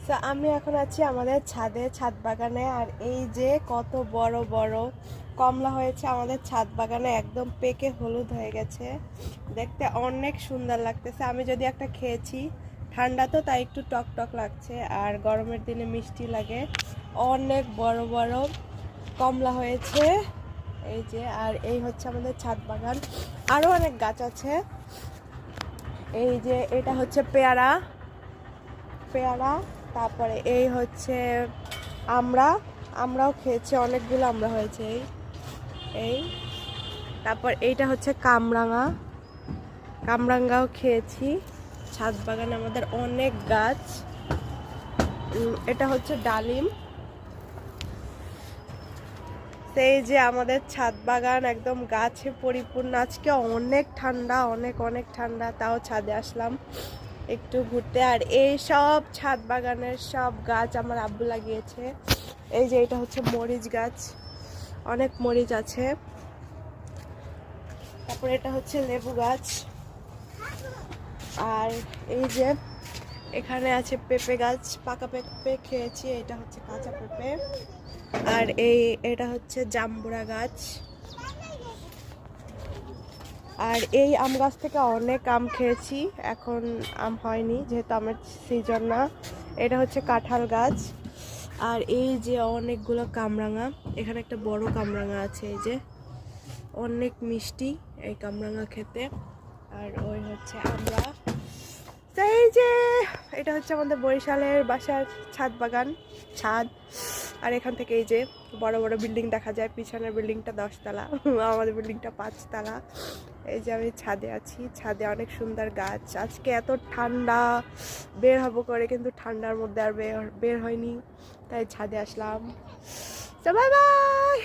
তো আমি এখন আছি আমাদের ছাদ বাগানে। আর এই যে কত বড় বড় কমলা হয়েছে আমাদের ছাদ বাগানে, একদম পেকে হলুদ হয়ে গেছে, দেখতে অনেক সুন্দর লাগতেছে। আমি যদি একটা খেয়েছি, ঠান্ডা তো তাই একটু টক টক লাগছে, আর গরমের দিনে মিষ্টি লাগে। অনেক বড় বড় কমলা হয়েছে এই যে। আর এই হচ্ছে আমাদের ছাদ বাগান, আরো অনেক গাছ আছে। এই যে এটা হচ্ছে পেয়ারা পেয়ারা তারপরে এই হচ্ছে আমরাও খেয়েছি, অনেকগুলো আমরা হয়েছে এই। তারপর এইটা হচ্ছে কামরাঙ্গাও খেয়েছি। ছাদ বাগানে আমাদের অনেক গাছ। এটা হচ্ছে ডালিম। সেই যে আমাদের ছাদ বাগান একদম গাছে পরিপূর্ণ। আজকে অনেক ঠান্ডা, অনেক অনেক ঠান্ডা, তাও ছাদে আসলাম একটু ঘুরতে। আর এই সব ছাদ বাগানের সব গাছ আমার আব্বু লাগিয়েছে। এই যে এটা হচ্ছে মরিচ গাছ, অনেক মরিচ আছে। তারপরে এটা হচ্ছে লেবু গাছ। আর এই যে এখানে আছে পেঁপে গাছ, পাকা পেঁপে খেয়েছি, এটা হচ্ছে কাঁচা পেঁপে। আর এটা হচ্ছে জাম্বুরা গাছ। আর এই আম গাছ থেকে অনেক আম খেয়েছি, এখন আম হয়নি যেহেতু আমের সিজন না। এটা হচ্ছে কাঁঠাল গাছ। আর এই যে অনেকগুলো কামরাঙা, এখানে একটা বড় কামরাঙা আছে, এই যে অনেক মিষ্টি এই কামরাঙা খেতে। আর ওই হচ্ছে আমরা। এই যে এটা হচ্ছে আমাদের বরিশালের বাসার ছাদ বাগান, ছাদ। আর এখান থেকে এই যে বড় বড় বিল্ডিং দেখা যায়, পিছনের বিল্ডিংটা 10 তলা, আমাদের বিল্ডিংটা 5 তলা। এই যে আমি ছাদে আছি, ছাদে অনেক সুন্দর গাছ। আজকে এত ঠান্ডা, বের হবো করে কিন্তু ঠান্ডার মধ্যে আর বের হয়নি, তাই ছাদে আসলাম। তো বাই বাই।